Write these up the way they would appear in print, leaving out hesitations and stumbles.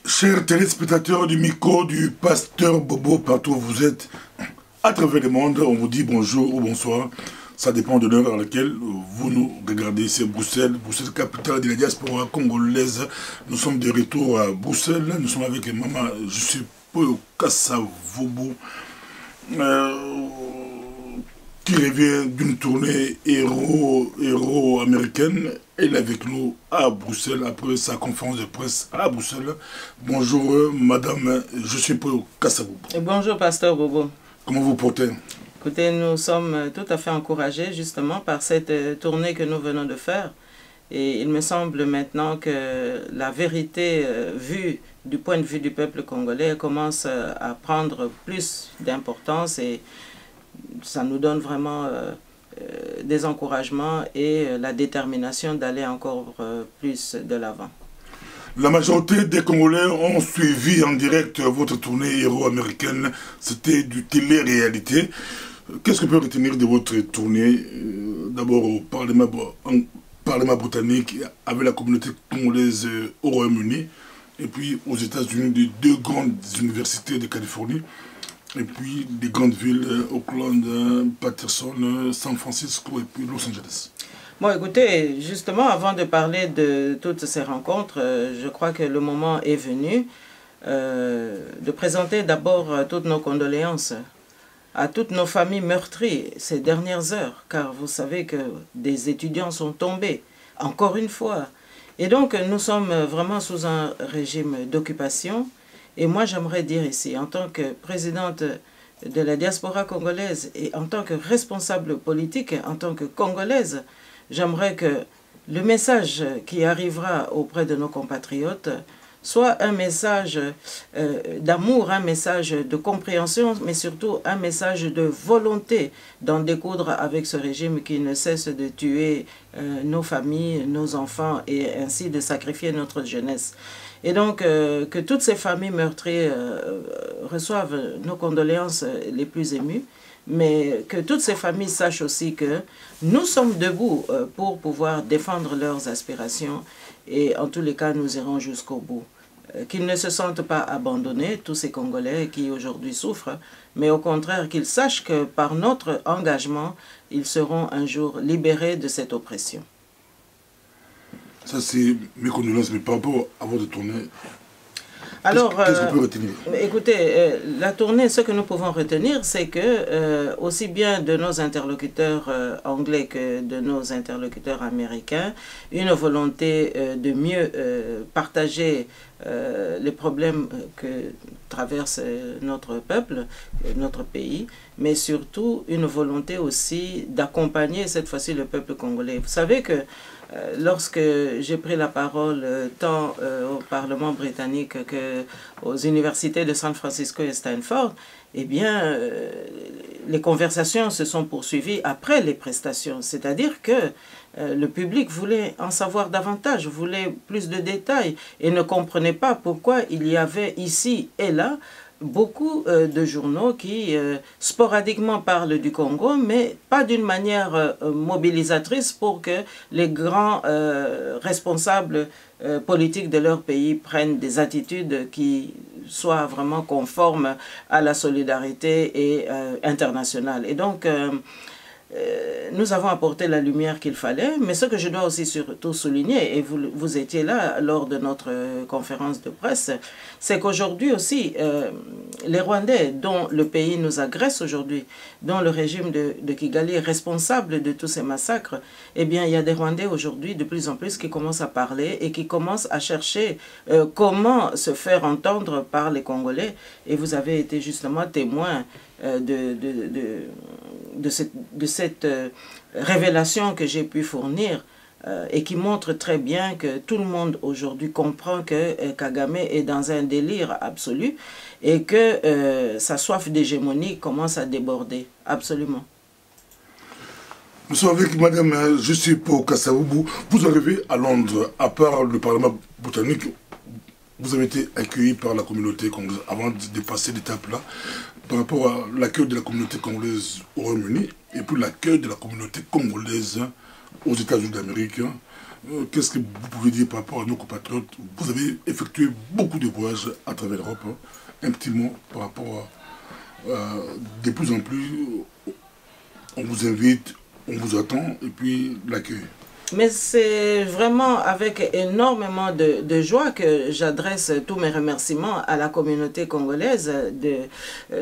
Chers téléspectateurs du micro du pasteur Bobo, partout où vous êtes, à travers le monde, on vous dit bonjour ou bonsoir. Ça dépend de l'heure à laquelle vous nous regardez. C'est Bruxelles, Bruxelles, capitale de la diaspora congolaise. Nous sommes de retour à Bruxelles. Nous sommes avec maman, je suis Paul Kassavoubou, qui revient d'une tournée héros américaine. Elle est avec nous à Bruxelles après sa conférence de presse à Bruxelles. Bonjour madame, je suis Paul Kassavoubou. Bonjour pasteur Bobo. Comment vous portez? Écoutez, nous sommes tout à fait encouragés justement par cette tournée que nous venons de faire. Et il me semble maintenant que la vérité vue du point de vue du peuple congolais commence à prendre plus d'importance et ça nous donne vraiment des encouragements et la détermination d'aller encore plus de l'avant. La majorité des Congolais ont suivi en direct votre tournée héros-américaine. C'était du télé-réalité. Qu'est-ce que peut retenir de votre tournée? D'abord au Parlement britannique avec la communauté congolaise au Royaume-Uni et puis aux États-Unis, des deux grandes universités de Californie et puis des grandes villes, Oakland, Patterson, San Francisco et puis Los Angeles. Bon, écoutez, justement, avant de parler de toutes ces rencontres, je crois que le moment est venu de présenter d'abord toutes nos condoléances à toutes nos familles meurtries ces dernières heures, car vous savez que des étudiants sont tombés, encore une fois. Et donc, nous sommes vraiment sous un régime d'occupation. Et moi, j'aimerais dire ici, en tant que présidente de la diaspora congolaise et en tant que responsable politique, en tant que Congolaise, j'aimerais que le message qui arrivera auprès de nos compatriotes soit un message d'amour, un message de compréhension, mais surtout un message de volonté d'en découdre avec ce régime qui ne cesse de tuer nos familles, nos enfants et ainsi de sacrifier notre jeunesse. Et donc, que toutes ces familles meurtries reçoivent nos condoléances les plus émues, mais que toutes ces familles sachent aussi que nous sommes debout pour pouvoir défendre leurs aspirations et en tous les cas, nous irons jusqu'au bout. Qu'ils ne se sentent pas abandonnés, tous ces Congolais qui aujourd'hui souffrent, mais au contraire qu'ils sachent que par notre engagement, ils seront un jour libérés de cette oppression. Ça c'est mes condoléances, mais par rapport à votre tournée, alors, qu'est-ce qu'on peut retenir? Écoutez, la tournée, ce que nous pouvons retenir, c'est que aussi bien de nos interlocuteurs anglais que de nos interlocuteurs américains, une volonté de mieux partager les problèmes que traverse notre peuple, notre pays, mais surtout une volonté aussi d'accompagner cette fois-ci le peuple congolais. Vous savez que lorsque j'ai pris la parole tant au Parlement britannique qu'aux universités de San Francisco et Stanford, eh bien, les conversations se sont poursuivies après les prestations. C'est-à-dire que le public voulait en savoir davantage, voulait plus de détails et ne comprenait pas pourquoi il y avait ici et là beaucoup de journaux qui sporadiquement parlent du Congo, mais pas d'une manière mobilisatrice pour que les grands responsables politiques de leur pays prennent des attitudes qui soient vraiment conformes à la solidarité et internationale. Et donc, nous avons apporté la lumière qu'il fallait, mais ce que je dois aussi surtout souligner, et vous étiez là lors de notre conférence de presse, c'est qu'aujourd'hui aussi, les Rwandais dont le pays nous agresse aujourd'hui, dont le régime de Kigali est responsable de tous ces massacres, eh bien il y a des Rwandais aujourd'hui de plus en plus qui commencent à parler et qui commencent à chercher comment se faire entendre par les Congolais, et vous avez été justement témoin de cette révélation que j'ai pu fournir et qui montre très bien que tout le monde aujourd'hui comprend que Kagame est dans un délire absolu et que sa soif d'hégémonie commence à déborder, absolument. Nous sommes avec madame, je suis Paul Kassavoubou. Vous arrivez à Londres, à part le Parlement britannique, vous avez été accueilli par la communauté congolaise avant de passer l'étape-là, par rapport à l'accueil de la communauté congolaise au Royaume-Uni et puis l'accueil de la communauté congolaise aux États-Unis d'Amérique. qu'est-ce que vous pouvez dire par rapport à nos compatriotes? Vous avez effectué beaucoup de voyages à travers l'Europe. Hein. Un petit mot par rapport à de plus en plus, on vous invite, on vous attend, et puis l'accueil. Mais c'est vraiment avec énormément de joie que j'adresse tous mes remerciements à la communauté congolaise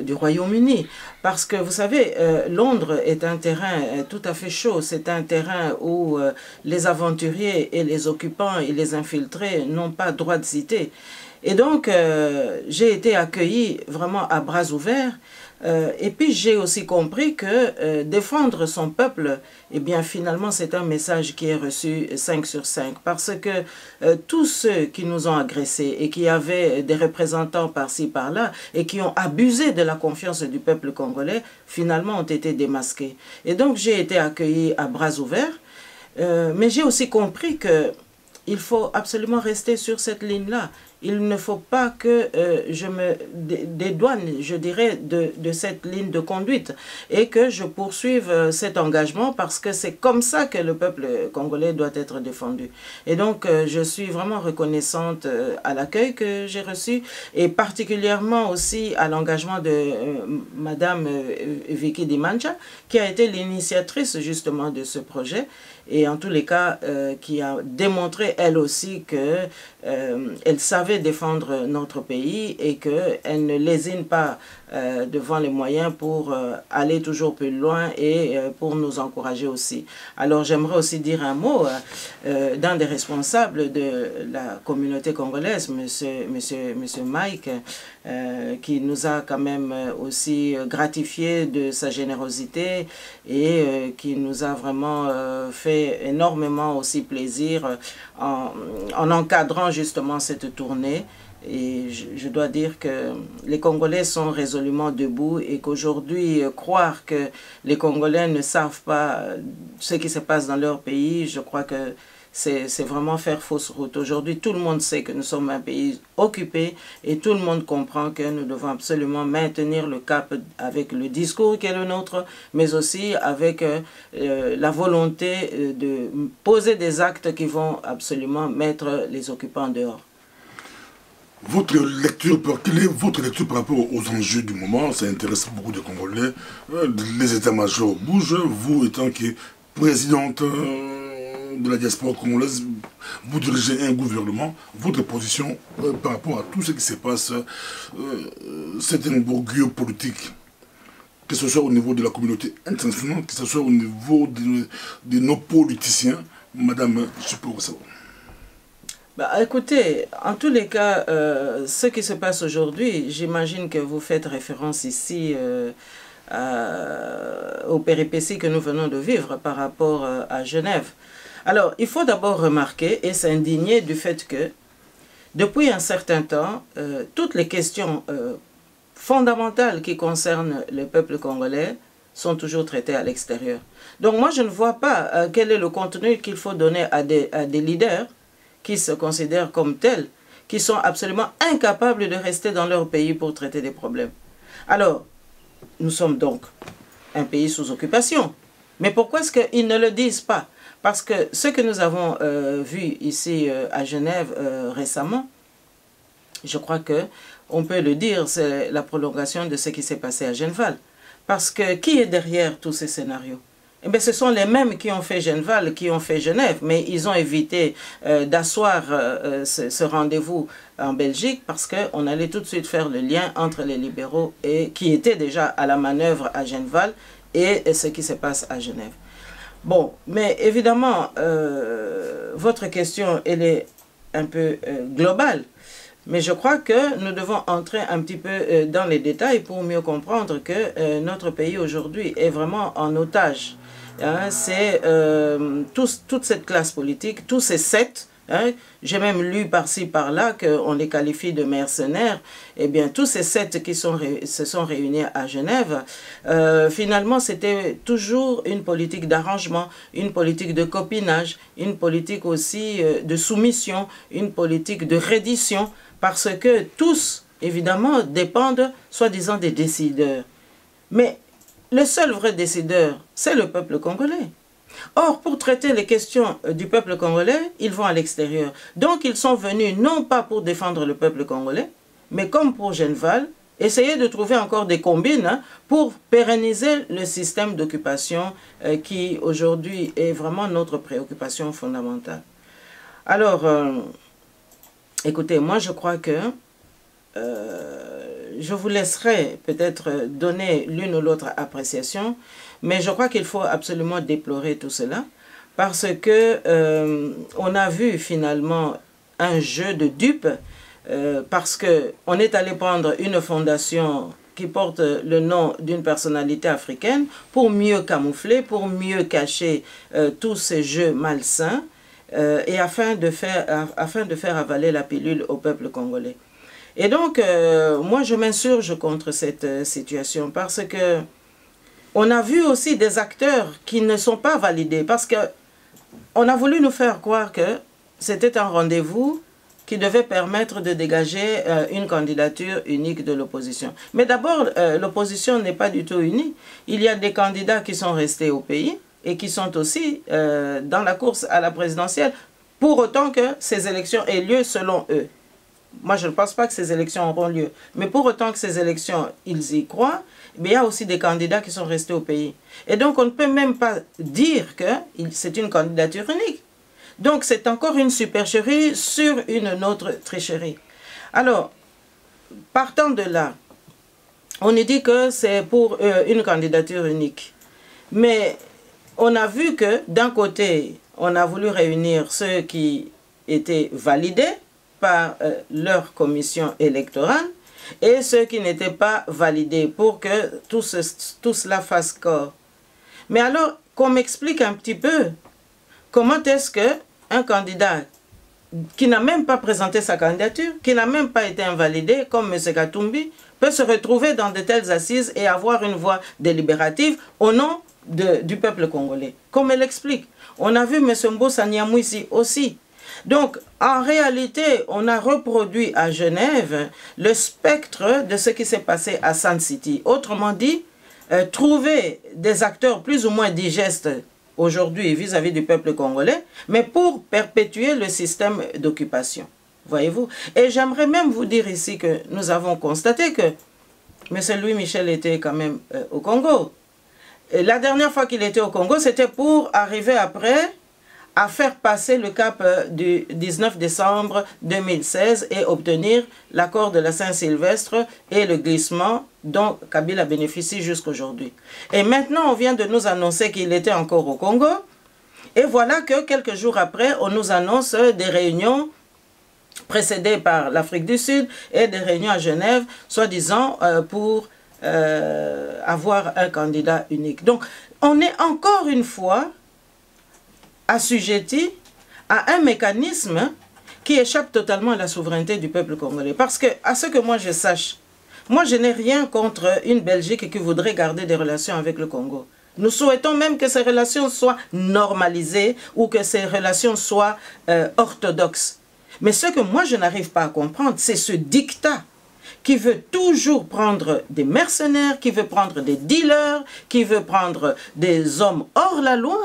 du Royaume-Uni. Parce que vous savez, Londres est un terrain tout à fait chaud. C'est un terrain où les aventuriers et les occupants et les infiltrés n'ont pas droit de cité. Et donc, j'ai été accueilli vraiment à bras ouverts. Et puis j'ai aussi compris que défendre son peuple, eh bien finalement c'est un message qui est reçu 5 sur 5. Parce que tous ceux qui nous ont agressés et qui avaient des représentants par-ci par-là et qui ont abusé de la confiance du peuple congolais, finalement ont été démasqués. Et donc j'ai été accueilli à bras ouverts, mais j'ai aussi compris que il faut absolument rester sur cette ligne-là. Il ne faut pas que je me dédouane, je dirais, de cette ligne de conduite et que je poursuive cet engagement parce que c'est comme ça que le peuple congolais doit être défendu. Et donc, je suis vraiment reconnaissante à l'accueil que j'ai reçu et particulièrement aussi à l'engagement de Madame Vicky Dimanja, qui a été l'initiatrice justement de ce projet et en tous les cas qui a démontré elle aussi que elle savait défendre notre pays et qu'elle ne lésine pas devant les moyens pour aller toujours plus loin et pour nous encourager aussi. Alors j'aimerais aussi dire un mot d'un des responsables de la communauté congolaise, monsieur Mike, qui nous a quand même aussi gratifié de sa générosité et qui nous a vraiment fait énormément aussi plaisir en encadrant justement cette tournée. Et je dois dire que les Congolais sont résolument debout et qu'aujourd'hui, croire que les Congolais ne savent pas ce qui se passe dans leur pays, je crois que c'est vraiment faire fausse route. Aujourd'hui, tout le monde sait que nous sommes un pays occupé et tout le monde comprend que nous devons absolument maintenir le cap avec le discours qui est le nôtre, mais aussi avec la volonté de poser des actes qui vont absolument mettre les occupants dehors. Quelle est votre lecture par rapport aux enjeux du moment? Ça intéresse beaucoup de Congolais. Les états-majors bougent. Vous, étant qui présidente de la diaspora congolaise, vous dirigez un gouvernement. Votre position par rapport à tout ce qui se passe, c'est un bourgueux politique, que ce soit au niveau de la communauté internationale, que ce soit au niveau de nos politiciens. Madame, je peux vous savoir. Bah, écoutez, en tous les cas, ce qui se passe aujourd'hui, j'imagine que vous faites référence ici aux péripéties que nous venons de vivre par rapport à Genève. Alors, il faut d'abord remarquer et s'indigner du fait que, depuis un certain temps, toutes les questions fondamentales qui concernent le peuple congolais sont toujours traitées à l'extérieur. Donc moi, je ne vois pas quel est le contenu qu'il faut donner à des leaders qui se considèrent comme tels, qui sont absolument incapables de rester dans leur pays pour traiter des problèmes. Alors, nous sommes donc un pays sous occupation. Mais pourquoi est-ce qu'ils ne le disent pas? Parce que ce que nous avons vu ici à Genève récemment, je crois qu'on peut le dire, c'est la prolongation de ce qui s'est passé à Genval. Parce que qui est derrière tous ces scénarios? Eh bien, ce sont les mêmes qui ont fait Genval, qui ont fait Genève, mais ils ont évité d'asseoir ce rendez-vous en Belgique parce qu'on allait tout de suite faire le lien entre les libéraux et qui étaient déjà à la manœuvre à Genval et ce qui se passe à Genève. Bon, mais évidemment, votre question, elle est un peu globale. Mais je crois que nous devons entrer un petit peu dans les détails pour mieux comprendre que notre pays aujourd'hui est vraiment en otage. Hein, c'est toute cette classe politique, tous ces sept, hein, j'ai même lu par-ci par-là qu'on les qualifie de mercenaires, eh bien tous ces sept qui se sont réunis à Genève, finalement c'était toujours une politique d'arrangement, une politique de copinage, une politique aussi de soumission, une politique de reddition, parce que tous, évidemment, dépendent, soi-disant, des décideurs. Mais le seul vrai décideur, c'est le peuple congolais. Or, pour traiter les questions du peuple congolais, ils vont à l'extérieur. Donc, ils sont venus non pas pour défendre le peuple congolais, mais comme pour Genval, essayer de trouver encore des combines pour pérenniser le système d'occupation qui, aujourd'hui, est vraiment notre préoccupation fondamentale. Alors, écoutez, moi, je crois que je vous laisserai peut-être donner l'une ou l'autre appréciation, mais je crois qu'il faut absolument déplorer tout cela parce que on a vu finalement un jeu de dupes parce qu'on est allé prendre une fondation qui porte le nom d'une personnalité africaine pour mieux camoufler, pour mieux cacher tous ces jeux malsains et afin de faire avaler la pilule au peuple congolais. Et donc, moi, je m'insurge contre cette situation parce que on a vu aussi des acteurs qui ne sont pas validés parce qu'on a voulu nous faire croire que c'était un rendez-vous qui devait permettre de dégager une candidature unique de l'opposition. Mais d'abord, l'opposition n'est pas du tout unie. Il y a des candidats qui sont restés au pays et qui sont aussi dans la course à la présidentielle pour autant que ces élections aient lieu selon eux. Moi, je ne pense pas que ces élections auront lieu. Mais pour autant que ces élections, ils y croient, mais il y a aussi des candidats qui sont restés au pays. Et donc, on ne peut même pas dire que c'est une candidature unique. Donc, c'est encore une supercherie sur une autre tricherie. Alors, partant de là, on nous dit que c'est pour une candidature unique. Mais on a vu que, d'un côté, on a voulu réunir ceux qui étaient validés par leur commission électorale et ceux qui n'étaient pas validés pour que tout cela fasse corps. Mais alors, qu'on m'explique un petit peu comment est-ce qu'un candidat qui n'a même pas présenté sa candidature, qui n'a même pas été invalidé, comme M. Katumbi, peut se retrouver dans de telles assises et avoir une voix délibérative au nom du peuple congolais. Comme elle explique. On a vu M. Mbossa Nyamwisi aussi. Donc, en réalité, on a reproduit à Genève le spectre de ce qui s'est passé à Sun City. Autrement dit, trouver des acteurs plus ou moins digestes aujourd'hui vis-à-vis du peuple congolais, mais pour perpétuer le système d'occupation. Voyez-vous? Et j'aimerais même vous dire ici que nous avons constaté que M. Louis Michel était quand même au Congo. Et la dernière fois qu'il était au Congo, c'était pour arriver après à faire passer le cap du 19 décembre 2016 et obtenir l'accord de la Saint-Sylvestre et le glissement dont Kabila bénéficie jusqu'aujourd'hui. Et maintenant, on vient de nous annoncer qu'il était encore au Congo. Et voilà que quelques jours après, on nous annonce des réunions précédées par l'Afrique du Sud et des réunions à Genève, soi-disant pour avoir un candidat unique. Donc, on est encore une fois assujetti à un mécanisme qui échappe totalement à la souveraineté du peuple congolais. Parce que, à ce que moi je sache, moi je n'ai rien contre une Belgique qui voudrait garder des relations avec le Congo. Nous souhaitons même que ces relations soient normalisées ou que ces relations soient orthodoxes. Mais ce que moi je n'arrive pas à comprendre, c'est ce dictat qui veut toujours prendre des mercenaires, qui veut prendre des dealers, qui veut prendre des hommes hors la loi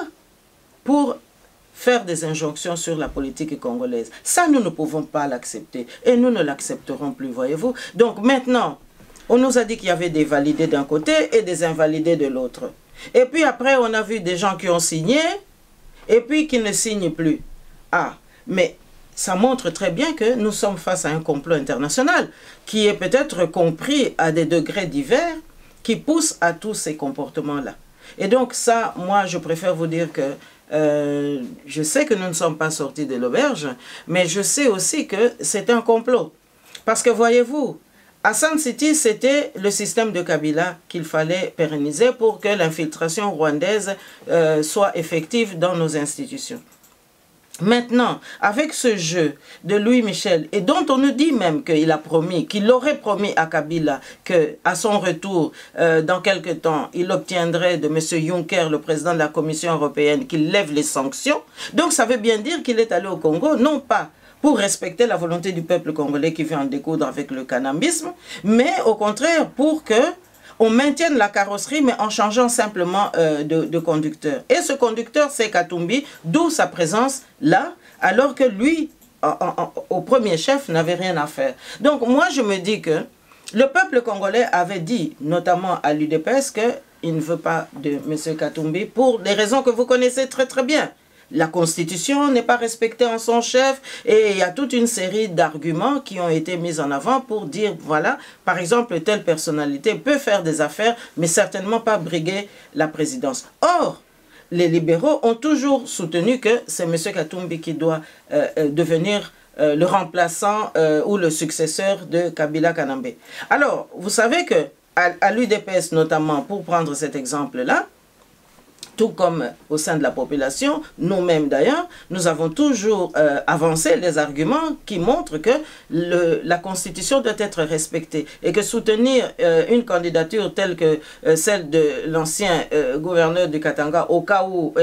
pour faire des injonctions sur la politique congolaise. Ça, nous ne pouvons pas l'accepter. Et nous ne l'accepterons plus, voyez-vous. Donc maintenant, on nous a dit qu'il y avait des validés d'un côté et des invalidés de l'autre. Et puis après, on a vu des gens qui ont signé et puis qui ne signent plus. Ah, mais ça montre très bien que nous sommes face à un complot international qui est peut-être compris à des degrés divers qui poussent à tous ces comportements-là. Et donc ça, moi, je préfère vous dire que je sais que nous ne sommes pas sortis de l'auberge, mais je sais aussi que c'est un complot. Parce que voyez-vous, à Sun City, c'était le système de Kabila qu'il fallait pérenniser pour que l'infiltration rwandaise soit effective dans nos institutions. Maintenant, avec ce jeu de Louis Michel, et dont on nous dit même qu'il a promis, qu'il aurait promis à Kabila qu'à son retour, dans quelque temps, il obtiendrait de M. Juncker, le président de la Commission européenne, qu'il lève les sanctions. Donc ça veut bien dire qu'il est allé au Congo, non pas pour respecter la volonté du peuple congolais qui veut en découdre avec le cannabisme, mais au contraire pour que on maintienne la carrosserie, mais en changeant simplement de conducteur. Et ce conducteur, c'est Katumbi, d'où sa présence là, alors que lui, au premier chef, n'avait rien à faire. Donc moi, je me dis que le peuple congolais avait dit, notamment à l'UDPS, qu'il ne veut pas de M. Katumbi pour des raisons que vous connaissez très très bien. La Constitution n'est pas respectée en son chef et il y a toute une série d'arguments qui ont été mis en avant pour dire, voilà, par exemple, telle personnalité peut faire des affaires, mais certainement pas briguer la présidence. Or, les libéraux ont toujours soutenu que c'est M. Katumbi qui doit devenir le remplaçant ou le successeur de Kabila Kanambe. Alors, vous savez que à l'UDPS notamment, pour prendre cet exemple-là, tout comme au sein de la population, nous-mêmes d'ailleurs, nous avons toujours avancé les arguments qui montrent que la Constitution doit être respectée et que soutenir une candidature telle que celle de l'ancien gouverneur du Katanga, au cas où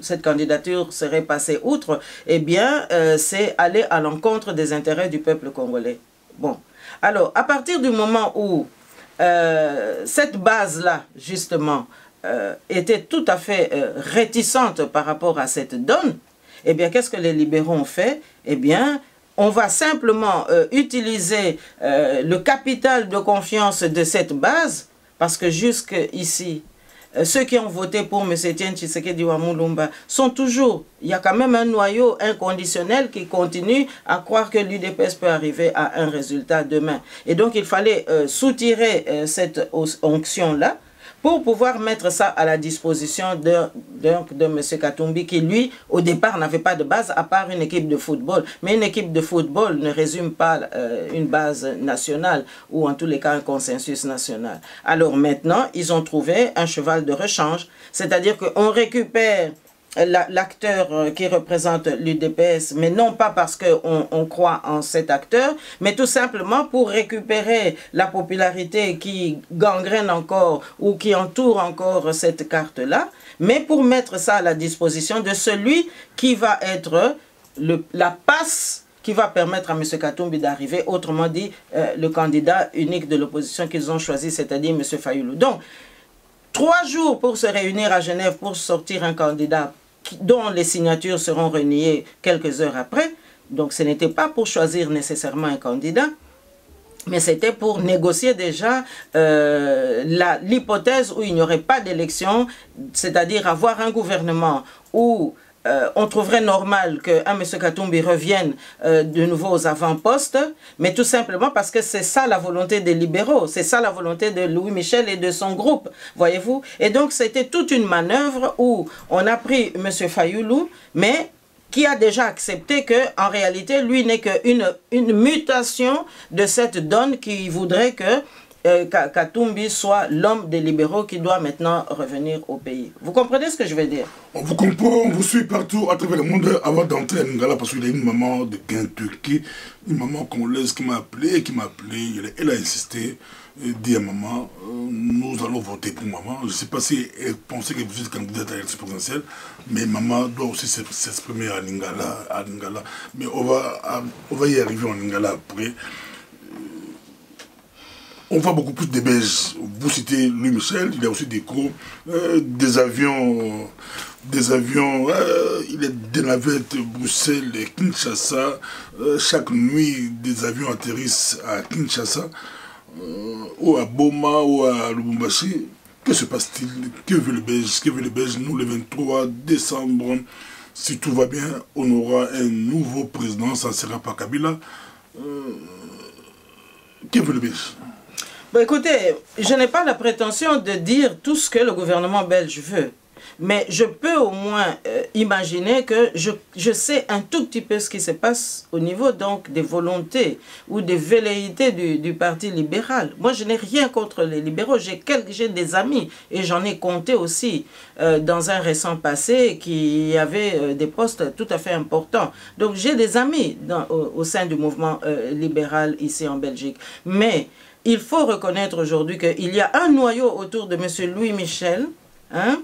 cette candidature serait passée outre, eh bien, c'est aller à l'encontre des intérêts du peuple congolais. Bon, alors, à partir du moment où cette base-là, justement, était tout à fait réticente par rapport à cette donne, eh bien, qu'est-ce que les libéraux ont fait? Eh bien, on va simplement utiliser le capital de confiance de cette base, parce que jusqu'ici, ceux qui ont voté pour M. Etienne Tshisekedi Wamulumba sont toujours, il y a quand même un noyau inconditionnel qui continue à croire que l'UDPS peut arriver à un résultat demain. Et donc, il fallait soutirer cette onction-là, pour pouvoir mettre ça à la disposition de M. Katumbi, qui lui, au départ, n'avait pas de base, à part une équipe de football. Mais une équipe de football ne résume pas une base nationale, ou en tous les cas un consensus national. Alors maintenant, ils ont trouvé un cheval de rechange, c'est-à-dire qu'on récupère l'acteur qui représente l'UDPS, mais non pas parce qu'on croit en cet acteur, mais tout simplement pour récupérer la popularité qui gangrène encore ou qui entoure encore cette carte-là, mais pour mettre ça à la disposition de celui qui va être la passe qui va permettre à M. Katumbi d'arriver, autrement dit, le candidat unique de l'opposition qu'ils ont choisi, c'est-à-dire M. Fayoulou. Donc, 3 jours pour se réunir à Genève pour sortir un candidat dont les signatures seront reniées quelques heures après. Donc ce n'était pas pour choisir nécessairement un candidat, mais c'était pour négocier déjà l'hypothèse où il n'y aurait pas d'élection, c'est-à-dire avoir un gouvernement où on trouverait normal qu'un M. Katumbi revienne de nouveau aux avant-postes, mais tout simplement parce que c'est ça la volonté des libéraux, c'est ça la volonté de Louis Michel et de son groupe, voyez-vous. Et donc c'était toute une manœuvre où on a pris M. Fayoulou, mais qui a déjà accepté qu'en réalité, lui n'est qu'une mutation de cette donne qui voudrait que Katumbi soit l'homme des libéraux qui doit maintenant revenir au pays. Vous comprenez ce que je veux dire? On vous comprend, on vous suit partout à travers le monde avant d'entrer à Ngala parce qu'il y a une maman de Kentucky, une maman congolaise qui m'a appelé, elle a insisté, et dit à maman, nous allons voter pour maman. Je ne sais pas si elle pensait que vous êtes candidate à l'élection présidentielle, mais maman doit aussi s'exprimer à Ngala. Mais on va y arriver en Ngala après. On voit beaucoup plus de Belges. Vous citez Louis Michel, il y a aussi des cours, des avions, il y a des navettes Bruxelles et Kinshasa. Chaque nuit, des avions atterrissent à Kinshasa, ou à Boma, ou à Lubumbashi. Que se passe-t-il? Que veut le Belge? Que veut le Belge? Nous, le 23 décembre, si tout va bien, on aura un nouveau président, ça ne sera pas Kabila. Que veut le Belge? Bon, écoutez, je n'ai pas la prétention de dire tout ce que le gouvernement belge veut. Mais je peux au moins imaginer que je sais un tout petit peu ce qui se passe au niveau donc des volontés ou des velléités du Parti libéral. Moi, je n'ai rien contre les libéraux. J'ai des amis et j'en ai compté aussi dans un récent passé qui avaient des postes tout à fait importants. Donc, j'ai des amis au sein du mouvement libéral ici en Belgique. Mais il faut reconnaître aujourd'hui qu'il y a un noyau autour de M. Louis Michel, hein,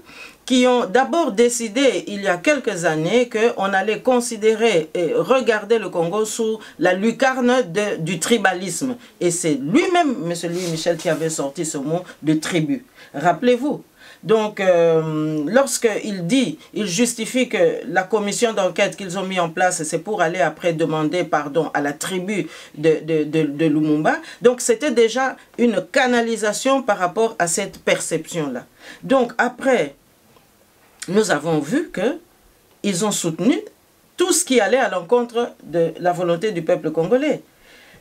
qui ont d'abord décidé il y a quelques années qu'on allait considérer et regarder le Congo sous la lucarne du tribalisme. Et c'est lui-même, M. Louis Michel, qui avait sorti ce mot de tribu. Rappelez-vous. Donc, lorsqu'il dit, il justifie que la commission d'enquête qu'ils ont mis en place, c'est pour aller après demander pardon à la tribu de Lumumba. Donc, c'était déjà une canalisation par rapport à cette perception-là. Donc, après, nous avons vu qu'ils ont soutenu tout ce qui allait à l'encontre de la volonté du peuple congolais.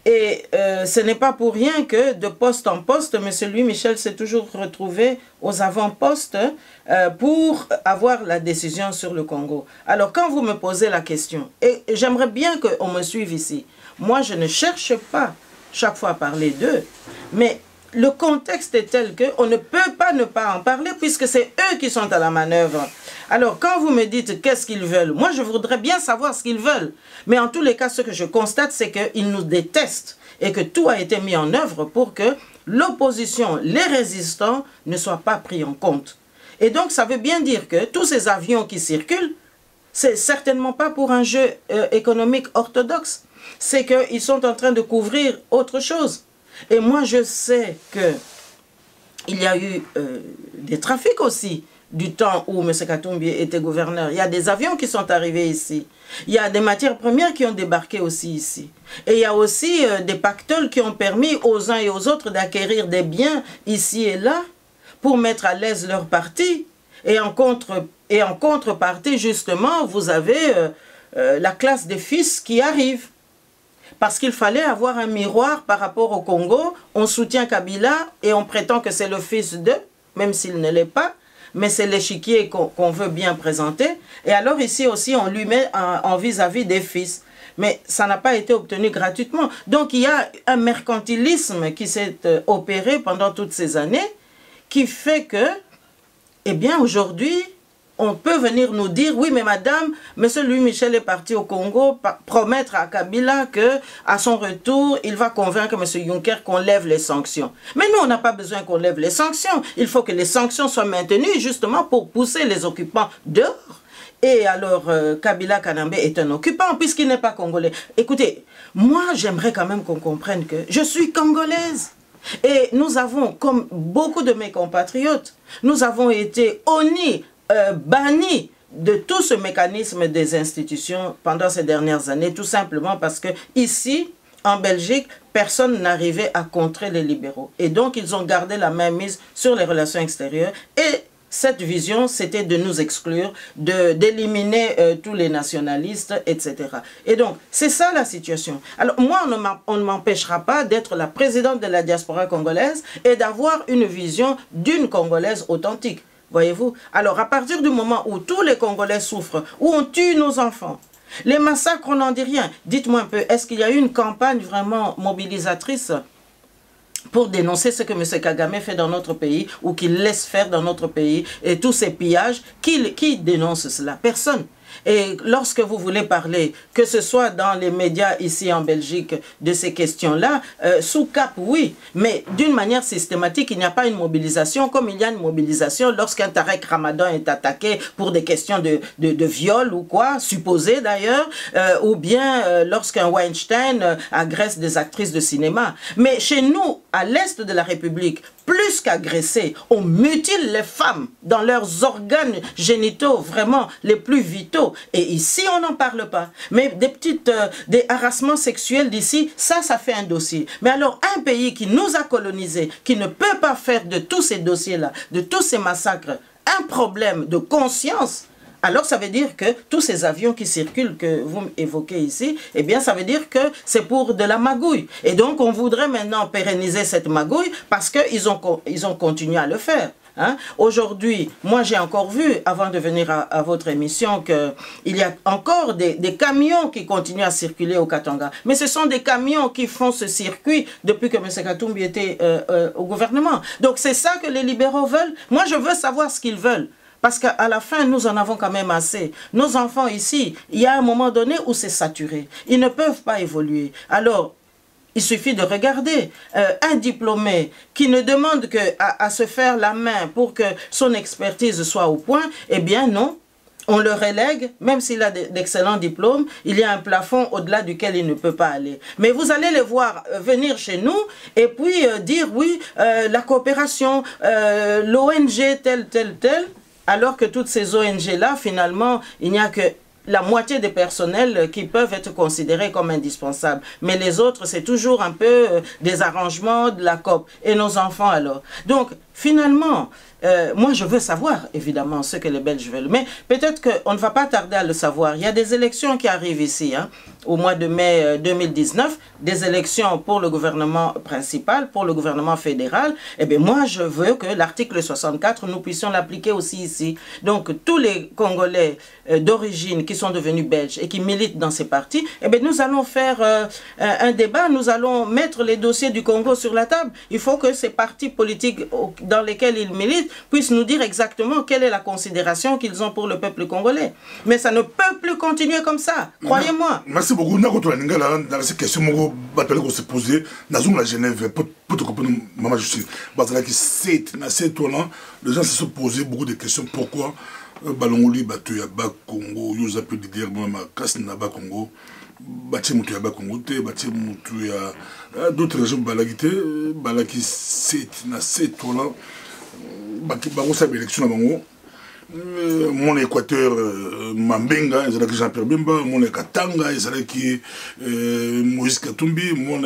Et ce n'est pas pour rien que de poste en poste, M. Louis Michel s'est toujours retrouvé aux avant-postes pour avoir la décision sur le Congo. Alors quand vous me posez la question, et j'aimerais bien qu'on me suive ici, moi je ne cherche pas chaque fois à parler d'eux, mais le contexte est tel qu'on ne peut pas ne pas en parler puisque c'est eux qui sont à la manœuvre. Alors, quand vous me dites qu'est-ce qu'ils veulent, moi je voudrais bien savoir ce qu'ils veulent. Mais en tous les cas, ce que je constate, c'est qu'ils nous détestent et que tout a été mis en œuvre pour que l'opposition, les résistants, ne soient pas pris en compte. Et donc, ça veut bien dire que tous ces avions qui circulent, c'est certainement pas pour un jeu économique orthodoxe. C'est qu'ils sont en train de couvrir autre chose. Et moi, je sais qu'il y a eu des trafics aussi du temps où M. Katumbi était gouverneur. Il y a des avions qui sont arrivés ici. Il y a des matières premières qui ont débarqué aussi ici. Et il y a aussi des pactoles qui ont permis aux uns et aux autres d'acquérir des biens ici et là pour mettre à l'aise leur parti. Et en contrepartie, justement, vous avez la classe des fils qui arrive. Parce qu'il fallait avoir un miroir par rapport au Congo. On soutient Kabila et on prétend que c'est le fils d'eux, même s'il ne l'est pas. Mais c'est l'échiquier qu'on veut bien présenter. Et alors ici aussi, on lui met en vis-à-vis des fils. Mais ça n'a pas été obtenu gratuitement. Donc il y a un mercantilisme qui s'est opéré pendant toutes ces années, qui fait que, eh bien aujourd'hui, on peut venir nous dire, oui, mais madame, M. Louis Michel est parti au Congo promettre à Kabila qu'à son retour, il va convaincre M. Juncker qu'on lève les sanctions. Mais nous, on n'a pas besoin qu'on lève les sanctions. Il faut que les sanctions soient maintenues justement pour pousser les occupants dehors. Et alors, Kabila Kanambe est un occupant puisqu'il n'est pas congolais. Écoutez, moi, j'aimerais quand même qu'on comprenne que je suis congolaise. Et nous avons, comme beaucoup de mes compatriotes, nous avons été honnis, banni de tout ce mécanisme des institutions pendant ces dernières années, tout simplement parce que ici, en Belgique, personne n'arrivait à contrer les libéraux. Et donc, ils ont gardé la main mise sur les relations extérieures. Et cette vision, c'était de nous exclure, d'éliminer tous les nationalistes, etc. Et donc, c'est ça la situation. Alors, moi, on ne m'empêchera pas d'être la présidente de la diaspora congolaise et d'avoir une vision d'une Congolaise authentique. Voyez-vous? Alors, à partir du moment où tous les Congolais souffrent, où on tue nos enfants, les massacres, on n'en dit rien. Dites-moi un peu, est-ce qu'il y a eu une campagne vraiment mobilisatrice pour dénoncer ce que M. Kagame fait dans notre pays ou qu'il laisse faire dans notre pays et tous ces pillages? Qui dénonce cela? Personne. Et lorsque vous voulez parler, que ce soit dans les médias ici en Belgique, de ces questions-là, sous cap, oui, mais d'une manière systématique, il n'y a pas une mobilisation comme il y a une mobilisation lorsqu'un Tarek Ramadan est attaqué pour des questions de viol ou quoi, supposé d'ailleurs, ou bien lorsqu'un Weinstein agresse des actrices de cinéma. Mais chez nous, à l'est de la République, plus qu'agresser, on mutile les femmes dans leurs organes génitaux vraiment les plus vitaux. Et ici, on n'en parle pas. Mais des harcèlements sexuels d'ici, ça fait un dossier. Mais alors, un pays qui nous a colonisés, qui ne peut pas faire de tous ces dossiers-là, de tous ces massacres, un problème de conscience, alors ça veut dire que tous ces avions qui circulent que vous évoquez ici, eh bien ça veut dire que c'est pour de la magouille. Et donc on voudrait maintenant pérenniser cette magouille parce qu'ils ont continué à le faire. Hein? Aujourd'hui, moi j'ai encore vu, avant de venir à votre émission, qu'il y a encore des camions qui continuent à circuler au Katanga. Mais ce sont des camions qui font ce circuit depuis que M. Katumbi était au gouvernement. Donc c'est ça que les libéraux veulent. Moi je veux savoir ce qu'ils veulent. Parce qu'à la fin, nous en avons quand même assez. Nos enfants ici, il y a un moment donné où c'est saturé. Ils ne peuvent pas évoluer. Alors, Il suffit de regarder un diplômé qui ne demande qu'à se faire la main pour que son expertise soit au point, eh bien non, on le relègue, même s'il a d'excellents diplômes, il y a un plafond au-delà duquel il ne peut pas aller. Mais vous allez les voir venir chez nous et puis dire oui, la coopération, l'ONG telle, alors que toutes ces ONG-là, finalement, il n'y a que la moitié des personnels qui peuvent être considérés comme indispensables. Mais les autres, c'est toujours un peu des arrangements de la COP. Et nos enfants, alors. Donc, finalement, moi, je veux savoir, évidemment, ce que les Belges veulent. Mais peut-être qu'on ne va pas tarder à le savoir. Il y a des élections qui arrivent ici, hein, au mois de mai 2019, des élections pour le gouvernement principal, pour le gouvernement fédéral. Eh bien, moi, je veux que l'article 64, nous puissions l'appliquer aussi ici. Donc, tous les Congolais d'origine qui sont devenus Belges et qui militent dans ces partis, eh bien, nous allons faire un débat, nous allons mettre les dossiers du Congo sur la table. Il faut que ces partis politiques dans lesquels ils militent puissent nous dire exactement quelle est la considération qu'ils ont pour le peuple congolais. Mais ça ne peut plus continuer comme ça, croyez-moi. Merci beaucoup. Dans ces questions, je vais se poser dans la Genève, pour te comprendre, maman, je suis. Les gens se sont posés beaucoup de questions. Pourquoi Balongoli battu à Bas Congo, Yosa peut dire, moi, ma casse n'a pas Congo, battu Moutou à Bas Congo, battu Moutou à d'autres régions, Balaki, c'est na c'est toi là. Bango sa élection bango mon Équateur Mambenga ils allaient Jean-Pierre Bemba mon Katanga ils allaient qui Moïse Katumbi mon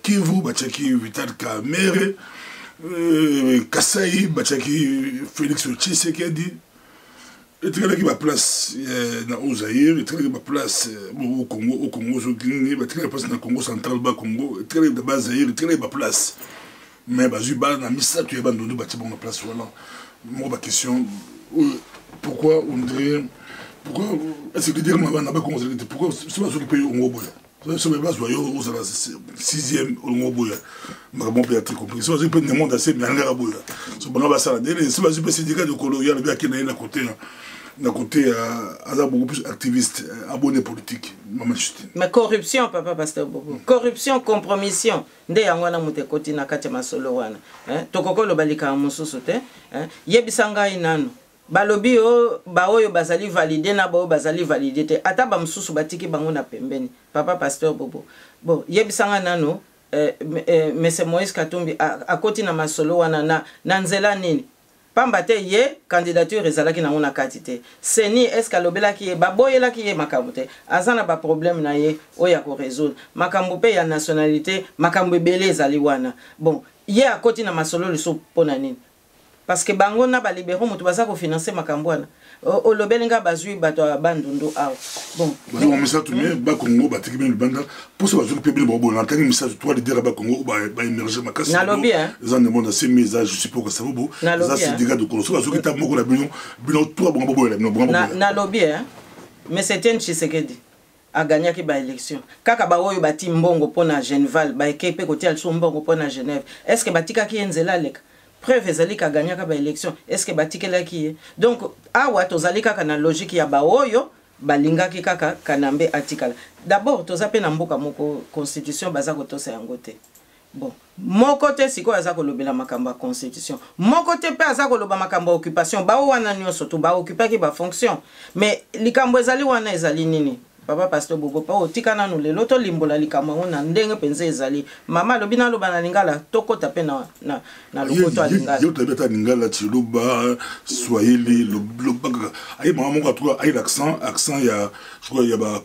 Kivu Bachaki Vital Kamerhe Kasai Bachaki Félix Tshisekedi et très qui va place dans Zaïre et très qui va place au Congo sur Guinée très place dans Congo central bas Congo très de base Zaïre très va place. Mais Bazuba n'a mis ça, tu es abandonné, tu es place. Voilà. Moi, ma question, pourquoi on dirait. Pourquoi est-ce que dire que pourquoi c'est pas ce qui paye au Ngoboya? C'est pas ce qui paye au 6e au Ngoboya. Je ne peux pas être compris. C'est pas ce qui paye le monde assez bien à Boya. C'est pas ce qui paye syndicat de Colombie, il y a qui est à côté. D'un côté, il y a beaucoup plus activistes, abonnés politiques. Mais corruption, papa Pasteur Bobo. Corruption, compromission. Nde yangwana mutekoti na kati masolo wana. Tokoko lo balika mususu te. Yebisanga inano. Balobi o baoyo bazali validé na baoyo bazali validé te. Ata ba mususu batiki bango na pembeni. Papa Pasteur Bobo. Bon, yebisanga nano. Mese Moïse Katumbi akoti na masolo wana na nzela nini. Pambate ye candidature ezalaki na ngona kati te. Seni eska lobela ki ye baboyela ki ye makambo te. Azana ba problème na ye oya ko résoudre. Makambo pe ya nationalité, makambo ebele ezali wana. Bon, ye akoti na masolo liso pona nini. Parce que bango na ba libéro mutu baza ko financer makambo wana. O lobelinga bazui bato bandundu aw. Bon, on met ça tout bien ba Congo ba tiki bien le banda pour ça bazui peuple bobo na tani message toi de dire ba Congo ba émerger ma casse. Na lobby hein. Les gens demandent ces messages je sais pas que ça bobo. Ça c'est des gars de Congo. Ça bazui ta moko la bino toi bon bobo la bobo. Na lobby hein. Mais c'était Tshisekedi a gagné ki ba élection. Kaka ba oyo bati mbongo pona Genval ba ekepe côté al so mbongo pona Genève. Est-ce que batika ki enzela lek? Preuve ezali ka gagné ka ba élection. Est-ce que batikela ki? Donc awa tozali kaka na logique ya ba oyo balinga ki kaka kanambe atikala. D'abord tozape na mboka moko constitution baza ko tosa yango te. Bon, mon côté siko aza ko lobela makamba constitution. Mon côté pe aza ko loba makamba occupation. Ba wana nyonso to ba occuper ki ba fonction. Mais likambo ezali wana ezali nini? Papa Pasteur Bobo pa otikana no lelo to limbola likama ona ndenge penze ezali mama lobina loba na lingala tokota pe na lokoto alingala yo tabeta lingala tiluba swahili loba ay mama mo katwa ay l'accent ya je crois ya ba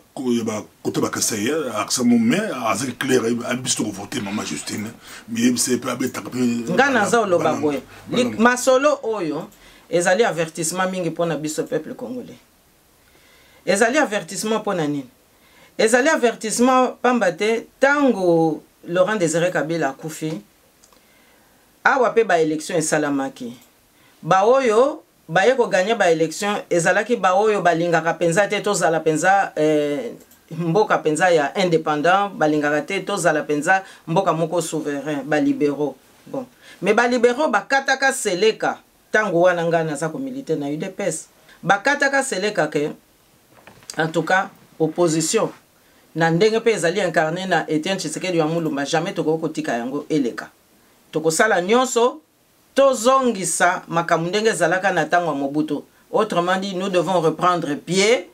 côté ba Kasai accent mo mais assez clair ay bisto voter mama Justine mais c'est pas beta pe ngana za loba boy masolo oyo ezali avertissement mingi pona biso peuple congolais. Ezali avertissement pour nani. Ezali avertissement pambate tango Laurent Désiré Kabila kufi. Awa pe ba élection esalamaki. Ba oyo ba yeko gagner ba élection ezalaki ba oyo balingaka penza te to zala penza mboka penza ya indépendant balingaka te to zala penza mboka moko souverain ba libéraux. Bon, mais ba libéraux ba kataka seleka tango wana ngana za ko militer na UDPS. Ba kataka seleka ke en tout cas, opposition. na ndenge pe ezali incarné na Etienne Tshisekedi ya Mulumba jamais toko kotika yango eleka toko sala nyonso tozongisa makambo ndenge zalaka na tango ya Mobutu. Autrement dit, nous devons reprendre pied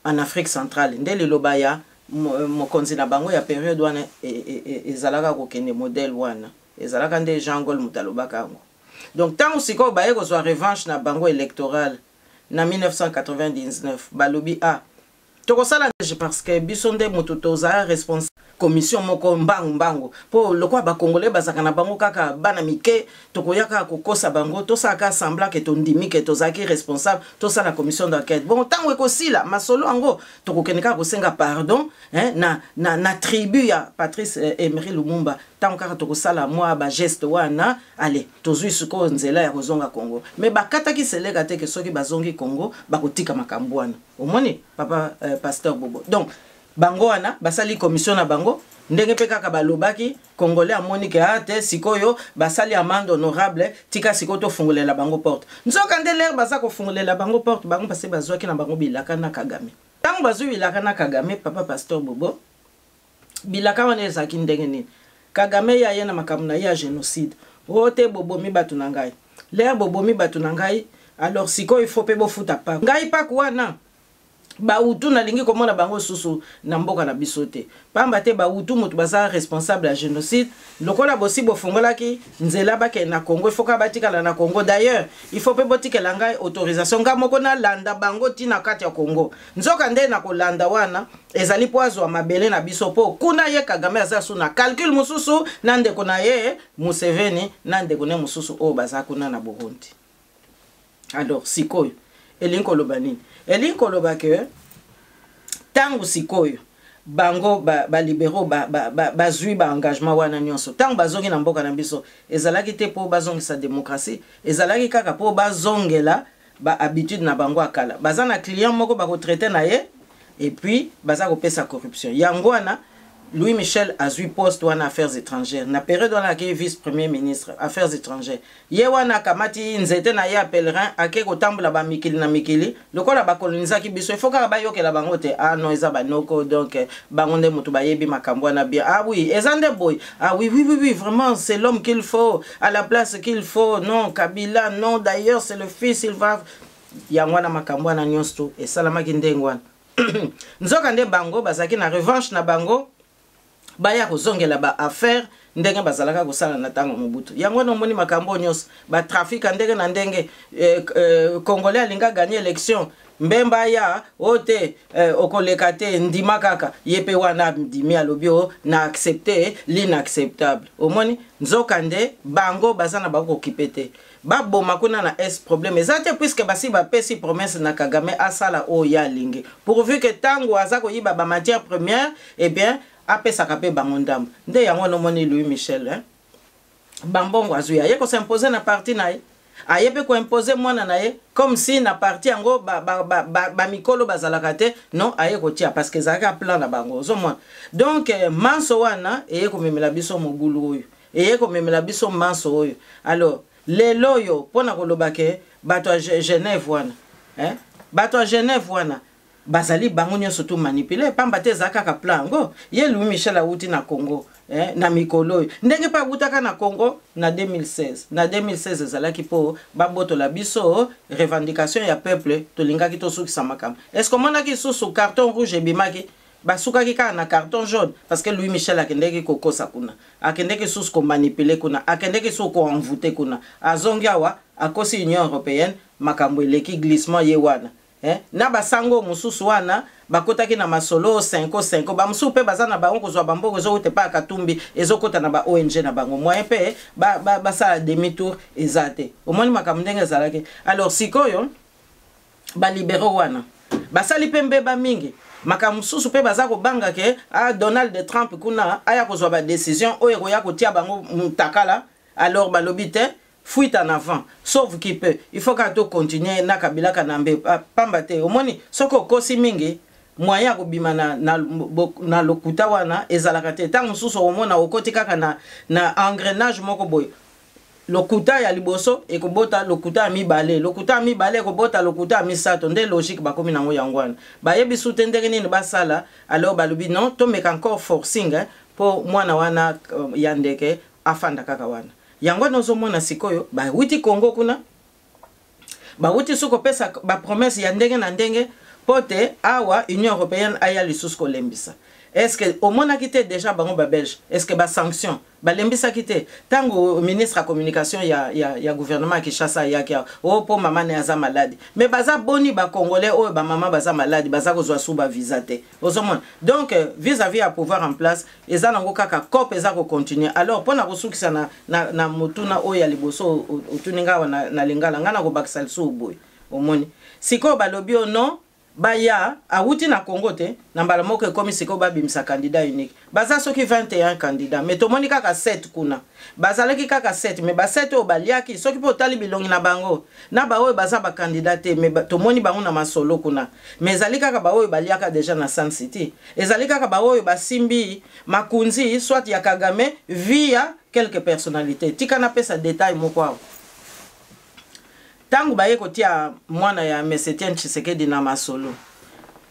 en Afrique centrale. Ndele lobaya mokonzi na bango ya période wana ezalaka kokende modèle wana ezalaka nde Jean Gol mutalobaka yango. Donc tango siko baye ko zwa revanche na bango électorale na 1999 balobi toko sala parce que biso nde mutu toza responsable commission moko mbangu po lokwa ba congolais bazaka na bango kaka bana mike tokoyaka kokosa bango tosaka sembla ke tondimi ke tozaki responsable tosala commission d'enquête. Bon tango ekosila masolo ango tokokeneka kosenga pardon na tribu ya Patrice Emery Lumumba tango kaka tokosala moi ba geste wana allez tozui suko nzela ya kozonga Congo mais bakata ki seleka te ke soki bazongi Congo bakotika makambo wana omoni papa pasteur Bobo. Donc bango wana basali commission na bango ndenge pe kaka balobaki congolais amoni ke ate sikoyo basali amende honorable tika sikoyo to fungolela bango porte nzoka ndele baza ko fungolela bango porte bango pase bazwaki na bango bilaka na Kagame tango bazwi bilaka na Kagame papa pasteur Bobo bilaka wana ezaki ndenge nini Kagame ya yena makamuna ya génocide ote bobomi batu na ngai l'air bobomi batu na ngai alors sikoyo il faut pe bofuta pa ngai pa kwana Bautu na lingi komona bango susu na mboka na bisote. Pamba te Bautu mutu baza responsable ya génocide. Lokola bosi bofungolaki nzela bake na Congo, il faut ka batika na Congo. D'ailleurs, il faut pe botika langa autorisation nga moko na landa bango tina kati ya Congo. Nzoka nde na ko landa wana ezali poazo mabele na biso po kuna ye Kagame aza su na calcul mususu nande kona ye Museveni nande kone mususu o baza kuna na Burundi. Alors sikoyo elinko lobani elinko lobake tangu sikoyo bango ba libéraux bazui ba engagement wana nyonso tangu bazongi na mboka na biso ezalaki te po bazongi sa démocratie ezalaki kaka po bazongela ba habitude na bango akala baza na client moko ba ko traiter na ye et puis baza ko pesa corruption yango wana Louis Michel a eu poste wana affaires étrangères na période wana ke vice premier ministre affaires étrangères ye wana kamati nzete na ya pèlerin ake ko tambola ba mikili na mikili lokola ba coloniser ki biso faut ka ba yokela bango te non eza banoko donc bango nde mutu ba yebi makambo wana bien oui ezande boy oui vraiment c'est l'homme qu'il faut à la place qu'il faut non Kabila non d'ailleurs c'est le fils il va yangwana makambo wana nyonso et salamaki ndengwana nzoka nde bango bazaki na revanche na bango baya kozongela ba affaire ndenge bazalaka kosala na tango Mobutu yango no moni makambo nyos ba trafic ndenge na ndenge congolais alinga gagner élection mbemba ya ote okoleka te ndima kaka yepe wana ndimi alobio na accepter l'inacceptable omoni nzoka nde bango bazana bako kipete baboma kuna na problème ezate puisque basi ba pesi promesse na Kagame asala o ya lingi pourvu que tango azako yiba ba matière première et bien apesa kape bangondam nde yango no moni Louis Michel bambongo azuya ye ko s'imposer na parti na ye ayepe ko imposer mwana na ye comme si na parti yango ba mikolo bazalaka te non aye ko tia parce que zaka plan na bango zo mwana donc manso wana eye ko memela biso mogulu oyo eye ko memela biso manso oyo alors lelo yo pona ko lobake bato Genève wana bato Genève wana bazali bango nyonso to manipuler pamba te zaka ka plan ngo ye Louis Michel auti na Congo na mikolo ndenge pa butaka na Congo na 2016 zalaki po baboto la biso revendication ya peuple to lingaki to suki samakam est-ce que monaki susu carton rouge et bimaki basukaki ka na carton jaune parce que Louis Michel akendeki kokosa kuna akendeki susu ko manipuler kuna akendeki susu ko envoûter kuna azongiawa akosi Union européenne makambo eleki glissement ye wana na basango mususu wana bakotaki na masolo 5 ba musu pe bazana bango kozwa bamboko ezo te pa katumbi ezokota na ba ONG na bango moyen pe ba sala demi tour ezate omoni makambo ndenge zalaki alors sikoyo ba libéraux wana basali pembe ba mingi makambo mususu pe bazako banga ke Donald Trump kuna aya kozwa ba décision oyo ya kotia bango mutakala alors balobite fuite en avant sauf qui peut il faut qu'à tout continuer na Kabila kanambe pambate omoni soko kosi mingi moyen ko bima na lokuta wana ezalaka te tant mususu omona okoti kaka na engrenage moko boy lokuta ya liboso ekobota lokuta ya mibale lokuta ya mibale ekobota lokuta ya misato nde logique bakomi nango yangwana bayebi su te ndenge nini basala alors balobi non tomeka encore forcing po mwana wana ya ndeke afanda kaka wana yango nozomona sikoyo bawuti Congo kuna bawuti suko pesa ba promesse ya ndenge na ndenge pote awa Union Européenne aya lisusu kolembisa. Est-ce que au moins quitté déjà bango ba belge est-ce que ba sanction ba lembisa quitté tango ministre à communication ya gouvernement qui chasse ya kia o po mama ne aza malade mais baza boni ba congolais o ba mama baza malade baza ko zwa sou ba visa te ozomona donc vis-à-vis à pouvoir en place eza nango kaka cop eza ko continuer alors pona ko sukisa na mutuna o ya liboso otuninga na lingala ngana ko bakisa sou boy omoni siko balobi o non baya awuti na Congo te na mbala moko ekomi siko babimisa candidat unique baza soki 21 candidats mais tomoni kaka 7 kuna bazalaki kaka 7 mais ba 7 o baliaki soki po tali bilongi na bango na ba oyo baza ba candidat te mais tomoni bango na masolo kuna mais ezali kaka ba oyo baliaka déjà na Sun City ezali kaka ba oyo basimbi makunzi soit ya Kagame via quelques personnalités tika na pesa détail moko tangu baye kotia mwana ya Etienne Tshisekedi na masolo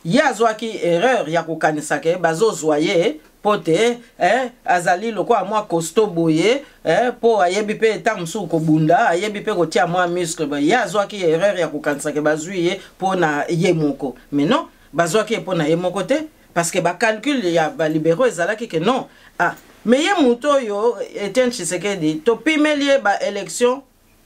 ya zwaki erreur ya kokanisa ke bazozwaye pote azali lokwa mwa costo boye po ayebi pe tangu su ko bunda ayebi pe kotia mwa muscle ba ya zwaki erreur ya kokanisa ke bazwiye po na ye moko mais non bazwaki po na ye moko te parce que ba calcul ya ba libéraux ezalaki ke non mais ye muto yo Etienne Tshisekedi to pimelie ba élection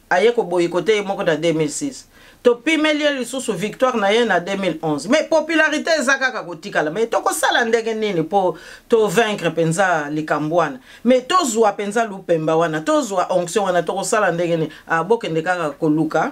aye ko boycotté moko da 2006 to pimelie lisusu victoire na ye na 2011 mais popularité ezakaka kotikala mais to ko sala ndenge nini po to vaincre penza likambwana mais to zwa penza lupemba wana to zwa onction wana to ko sala ndenge nini abokende kaka koluka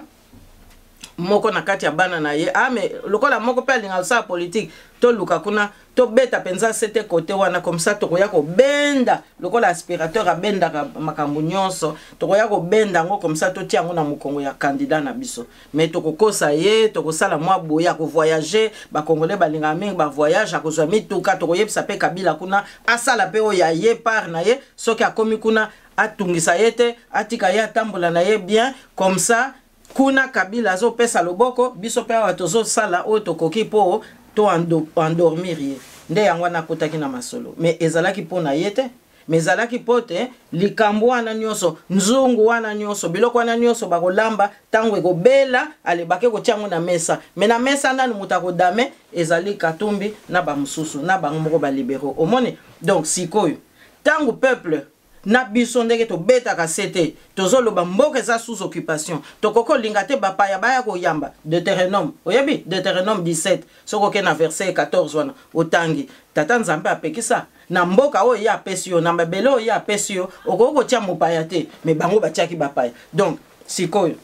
moko na kati ya bana na ye mais lokola moko pe alinga sa politique to luka kuna to beta penza sete côté wana comme ça to koya ko benda lokola aspirateur a benda ka makambu nyonso to koya ko benda ngo comme ça to tia ngo na mukongo ya candidat na biso mais to kokosa ye to kosala mwa boya ko voyager ba congolais balinga mingi ba voyage akozwa mituka to koyebisa pe Kabila kuna asala pe o ya ye par na ye soki akomi kuna atungisa yete atika ya tambola na ye bien comme ça kuna Kabila zo pesa loboko biso pe wa tozo sala o to koki po to endormir ye nde yango na kotaki na masolo mais ezalaki pona yete mais ezalaki pote likambo wana nyonso nzungu wana nyonso biloko wana nyonso bakolamba tango ekobela alebake kotiango na mesa mais na mesa nani mutako dame ezali Katumbi na ba mususu na bango moko ba libéraux omone donc sikoyo tango peuple na biso ndenge to beta ka sete tozoloba mboka eza sous occupation tokoko lingate bapaya baya ko yamba Deutéronome oyebi Deutéronome 17 soko ke na verset 14 wana otangi tata nzambe apekisa na mboka oyo ya pesio na mabele oyo ya pesio okoko tia mopaya te mais bango batiaki bapaya donc sikoyo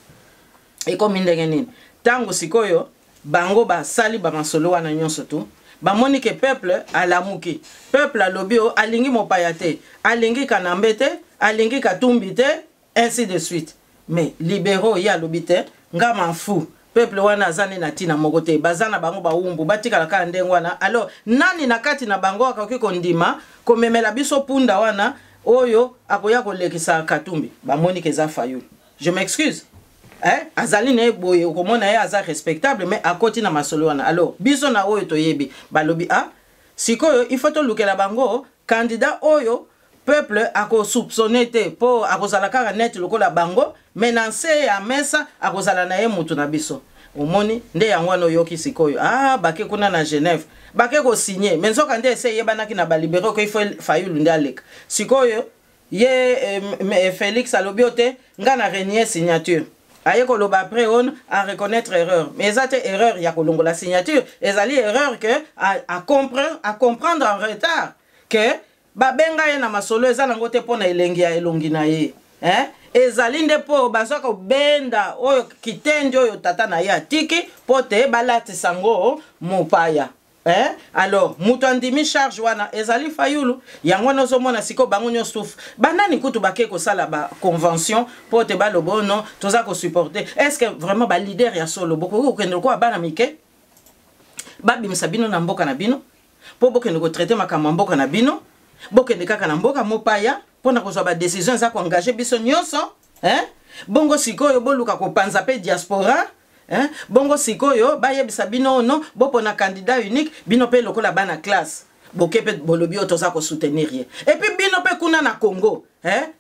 ekomi ndenge nini tango sikoyo bango basali ba masolo wana nyonso tu bamoni ke peuple alamuki peuple alobio alingi mopaya te alingi kanambe te alingi Katumbi te ainsi de suite mais libéraux ya lobite nga manfu peuple wana azane na tina moko te bazana bango baumbu batika la kala ndengo wana alors nani na kati na bango akoki kondima komemela biso punda wana oyo akoya kolekisa Katumbi bamoni ke za Fayulu je m'excuse azali ne boye okomona ye aza respectable mais akoti na masolo wana alors biso na oyo toyebi balobi sikoyo il faut to lukela bango candidat oyo peuple ako soupçonné te po akozala kaka net lokola bango mais na se ya mesa akozala na ye mutu na biso omoni nde yango wana yoki sikoyo bake kuna na Genève bake ko signer mais nzoka nde ese yebanaki na balibéraux ko il faut Fayulu nde aleka sikoyo ye Félix alobiote nga na renier signature aye koloba après on à reconnaître erreur mais ça erreur ya kolongo la signature ezali erreur que à comprendre en retard que babenga ye na masolo ezala ngote pona elengi ya elongi na ye ezali nde po bazaka benda oyo kitendi oyo tata na ye atiki pote balati sango mopaya alors mutu andimi charge wana ezali Fayulu yango nozomona siko bango nyonso banani kutu bake ko sala ba convention pote balobo non toza ko supporter est-ce que vraiment ba leader ya solo boko ko ndeko bana mike babimisa bino na mboka na bino po bokende ko traiter makambo mboka na bino bokende kaka na mboka mopaya pona ko ba décision za ko engager biso nyonso hein? Bongo sikoyo boluka ko panza pe diaspora, hein? Bongo sikoyo ba yebisa bino no bopo na candidat unique bino pe lokola bana classe boke pe bolobi otoza ko soutenir ye. Et puis bino pe kuna na Congo, hein?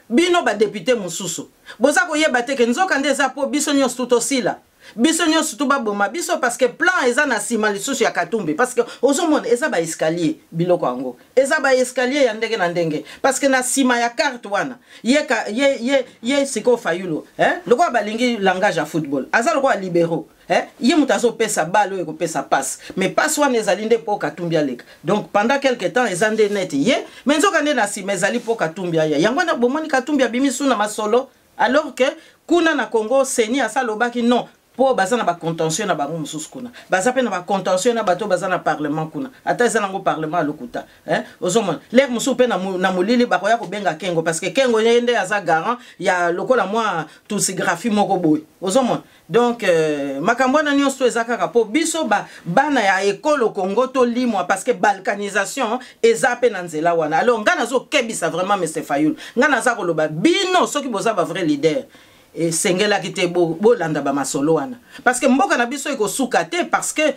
Bino ba député mususu boza ko yeba te ke nzoka ndeza po biso nyonso tutosila biso nyonso tuba boma biso parce que plan eza na sima lisusu ya Katumbi parce que ozomona eza ba escalier biloko yango eza ba escalier ya ndenge na ndenge parce que na sima ya carte wana ye siko Fayulu, hein? Loko balingi langage ya football aza loko libéraux, hein? Ye mutazo pesa balo e ko pesa passe mais passe wana ezali nde po Katumbi aleka donc pendant quelque temps eza nde net ye mais nzoka nde na sima ezali po Katumbi ya yango na bomoni Katumbi abimisu na masolo alors que kuna na Congo seni asalobaki non po baza na ba contention na bango mususu kuna baza pe na ba contention na bato baza na parlement kuna ata eza nango parlement lokuta, hein? Ozomona lek mususu pe na molili bakoya ko benga Kengo parce que Kengo yende aza garant ya lokola moi tousigraphie moko boy ozomona donc makambo na nyonso ezaka ka po biso bana ya école au Congo to limwa parce que balkanisation eza pe na nzela wana alors ngana zo kebisa vraiment monsieur Fayulu ngana za ko loba bino soki boza ba vrai leader et sengela kite bo landa ba masolo wana parce que mboka na biso iko sukate parce que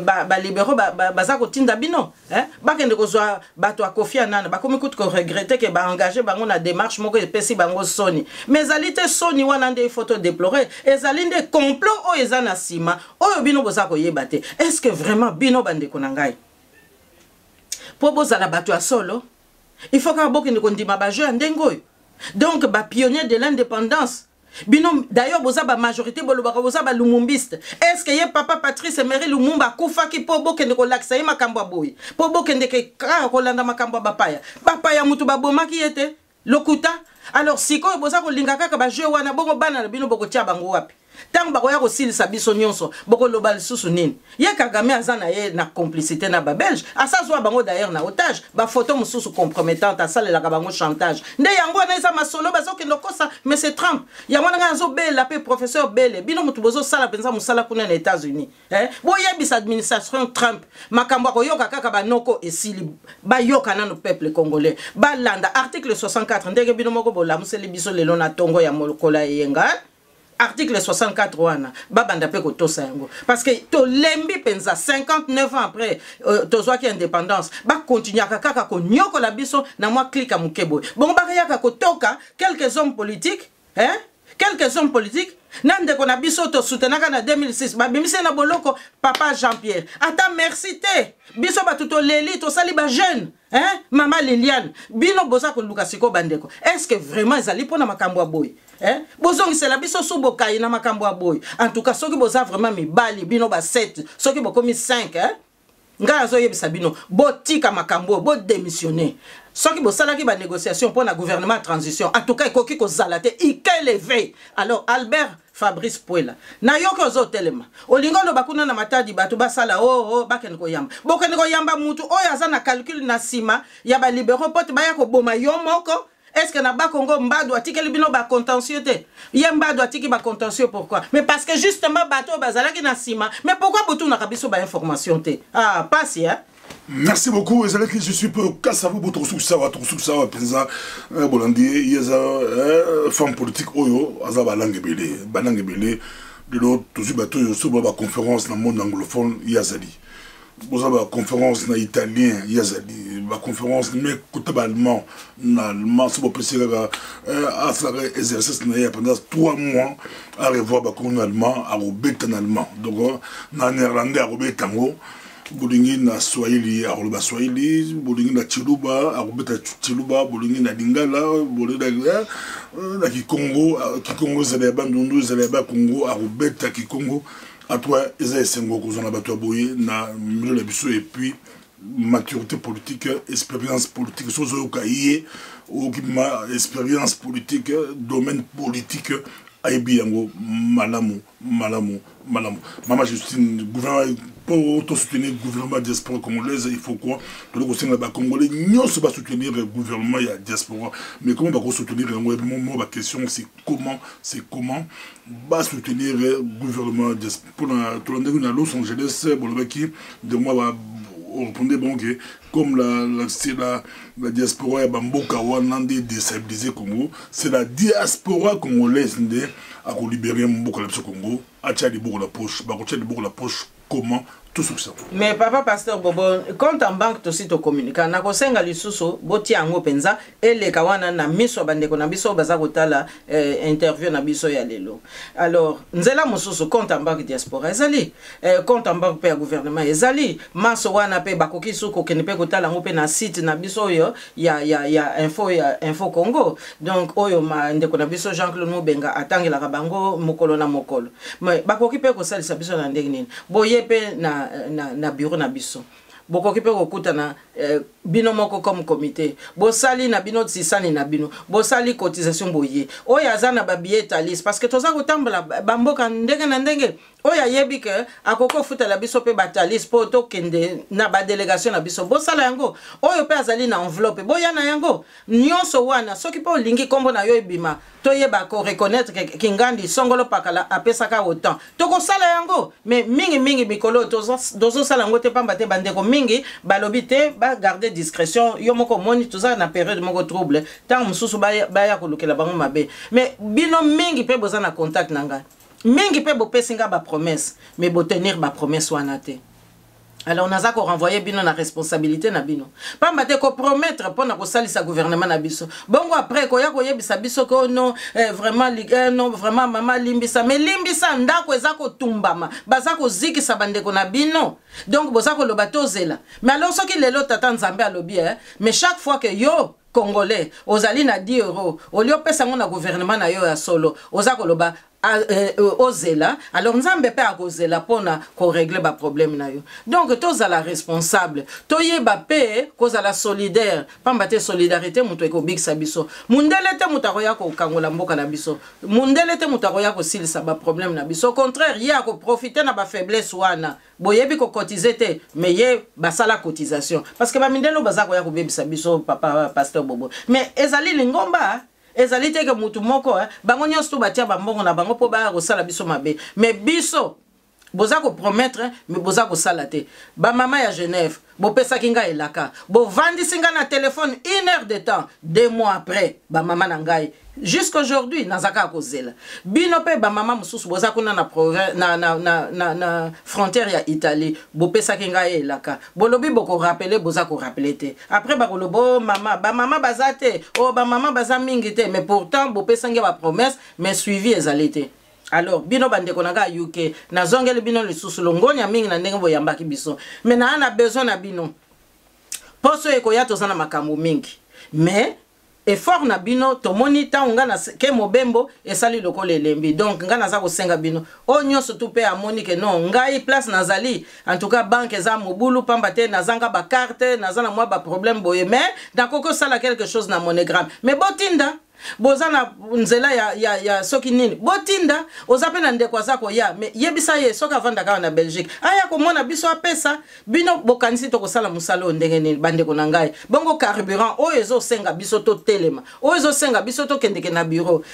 ba libéraux baza ko tinda bino, hein? Bakende ko zwa bato a Kofi Annan ba komi ko regretter que ba engager bango na démarche moko epesi bango soni mais ezalite soni wana nde photo déplorer ezali nde complot o eza na sima oyo bino boza ko yeba te est-ce que vraiment bino bande ko na ngai po bozala bato ya solo il faut ka bokende ko ndima ba jeu ndengo donc ba pionnier de l'indépendance bino d'ailleurs boza ba majorité bolobaka boza ba lumumbiste est-ce que ye papa Patrice Emery Lumumba kufaki po bokende ko lakisa ye makambo boy po bokende ke kaka kolanda makambo bapaya mutu babomaki yete lokuta alors siko boza ko linga kaka ba jeu wana bongo bana na bino boko tia bango wapi tant bakoya ko silisa biso nyonso boko loba lisusu nini ye Kagame azana ye na complicité na ba belge asazwa bango d'ailleurs na otage ba photo mususu compromettante asalela ka bango chantage nde yango na eza masolo bazoke ndokosa mais c'est Trump yango na zo bela pe professeur Bele bino mutu bozo sala penza musala kuna na États-Unis, hein? Boye bis administration Trump makambo ko yoka kaka banoko esili ba yoka na no peuple congolais ba landa article 64 ndenge bino moko bola museli biso lelo na tongo ya molokola yenga article 64 wana babanda pe ko tosa yango parce que to lembi penza 59 ans après tozwa ki indépendance ba continuer kaka ko nyoko la biso na moi clique mukebo bon ba yaka ko toka quelques hommes politiques, hein? Quelques hommes politiques nande ko na biso to soutenaka na 2006 ba bimise na boloko papa Jean-Pierre ata merci te biso ba tuto leli to sali ba jeune, hein? Maman Liliane bino boza ko luka siko bandeko est-ce que vraiment ezali pona makambo boy, hein? Bozongi c'est la biso sou bokai na makambo boy en tout cas soki boza vraiment mibali bino ba 7 soki bokomi 5, hein? Nga zo yebisa bino botika makambo bo démissionner soki bosalaki ba négociation pour na gouvernement de transition en tout cas ekoki ko zalate ikelevé alors Albert Fabrice Puela na yoko zo telema olingo lo bakuna na matadi bato basala bakene ko yamba bokene ko yamba mutu oyo aza na calcul na sima ya ba libéraux pote ba ya ko boma yo moko. Est-ce que na ba Congo mbado atikeli bino ba contentieux te ye mbado atiki ba contentieux pourquoi mais parce que justement bato bazalaki na sima mais pourquoi botu na kabiso ba information te passe, hein? Merci beaucoup. Et c'est je suis peu casse à vous pour tout ça, pensa Bolandi, yeza femme politique oyo, azaba langue belé, de l'autre toujours bateau yo so ba conférence dans le monde anglophone yazali. Vous avez une conférence en italien, yazali, une conférence mais allemand, c'est pour passer à faire exercice pendant 3 mois à revoir en allemand, à rebêter en allemand. Donc, en néerlandais, à rebêter en haut. Bolingi na Swahili, à rebêter Swahili, bolingi na Chiluba, à rebêter Chiluba, bolingi na Lingala, bolingi na Kikongo, Kikongo, Zaleba, Ndundu, Zaleba, Congo, à rebêter Kikongo. À toi, Eza Sengo, qu'on a battu à Boye, na milieu de la et puis maturité politique, expérience politique, chose au cahier, expérience politique, domaine politique, Aïbi Yango, Malamu. Maman Justine, gouvernement, pour soutenir le gouvernement diaspora congolaise, il faut quoi? Pour le gouvernement congolais, nous ne pas soutenir le gouvernement diaspora. Mais comment on va soutenir ma question, c'est comment va soutenir le gouvernement diaspora. Pour la Los Angeles, pour le qui de moi répondez bon que comme la diaspora est Bamboka Wanande déstabilisé Congo, c'est la diaspora congolaise à libérer Mboka la Congo, à Tchadi la poche, Barotia de la poche, comment tout ça. Mais papa pasteur Bobo, quand en banque aussi to communique, na kosenga lisusu boti yango penza ele kawana na miso bandeko na biso baza kotala interview na biso ya lelo. Alors nzela mususu compte en banque diaspora ezali, compte en banque pe gouvernement ezali, maso wana pe bakoki suko kene pe kotala ngo pe na site na biso yo ya info Congo. Donc oyo ma ndeko na biso Jean-Claude Mubenga atangela bango mokolo na mokolo. Mais bakoki pe ko salisa biso na ndenge nini. Boye pe na bureau na biso bokoki pe kokuta na bino moko comme comité bosali na bino tsisani na bino bosali cotisation boye oya azana ba billet talis parce que toza kotambola bamboka ndenge na ndenge oya yebi ke akoko futa la biso pe batalis po to kende na ba délégation na biso bosala yango oyo pe azali na enveloppe boya na yango nyonso wana soki pe olingi kombo na yo ebima toyeba ko reconnaître que kingandi songolo pakala apesaka autant toko sala yango mais mingi mikolo dozo sala yango te pamba te bandeko mingi balobi te ba garder discrétion yo moko moni toza na période moko trouble tant mususu baya kolukela bango mabe mais bino mingi pe boza na contact nanga mingi pe bo pesinga ba promesse mais bo tenir ba promesse wana te. Alors on a renvoyé bino na responsabilité na bino. Pas mate ko promettre pour na ko salisa gouvernement na biso. Bongo après ko ya ko yebisa biso ko non vraiment non vraiment mama limbisa mais limbisa ndako ezako tumbama. Baza ko zikisa bandeko na bino. Donc boza ko lobato zela. Mais alors soki lelo tata nzambe alobi mais chaque fois que yo Congolais, ozali na 10 €, au lieu pesa na gouvernement na yo ya solo, ozako loba ozela, alors nzambe pe akozela pona ko régler ba problème na yo. Donc tozala responsable, toyeba pe kozala solidaire, pambate solidarité muto eko bigisa biso. Mundele te mutako ya ko kangola mboka na biso. Mundele te mutako ya ko silisa ba problème na biso. Au contraire, ya ko profiter na ba faiblesse wana. Boyebi ko cotiser te, mais ye basala cotisation parce que ba mindelo bazako ya ko bebisa biso papa pasteur Bobo. Mais ezali lingomba ezali te ke mutu moko bango nyonso batia bambongo na bango po ba ko sala biso mabe. Mais biso boza ko promettre mais boza ko sala te. Ba mama ya Genève, bo pesa kinga elaka. Bo vandi singa na téléphone 1 heure de temps, 2 mois après ba mama na ngai. Jusqu'aujourd'hui nazaka kozela. Bino pe ba mama mususu boza kuna na frontière ya Italie, bo pesa kinga elaka. Bolobi boko rappeler boza ko rappeler te. Après ba kolobo mama, ba mama bazate, oh ba mama baza mingi te, mais pourtant bo pesa nge ba promesse mais suivi ezalite. Alors bino bandeko nanga UK na zongeli bino lisusu longonya mingi na ndenge boyambaki biso. Mais na ana besoin na bino. Poso ekoya tozana makambo mingi. Mais effort na bino tomoni ta nga na ke mobembo esali lokole lembi. Donc nga naza ko senga bino. O nyonso tu pe amoni ke non ngai place nazali. En tout cas banque eza mobulu pamba te nazanga ba carte nazana moi ba problème boye mais nakoko sala quelque chose na monogramme. Mais botinda bozana nzela ya soki nini botinda ozape na ndeko azako ya mais yebisa ye soki avanda ka na Belgique aya ko mona biso apesa bino bokanisi to ko sala musalo ndenge nini bandeko na ngai bongo carburant o ezo senga biso to telema o ezo senga biso to kendeke na bureau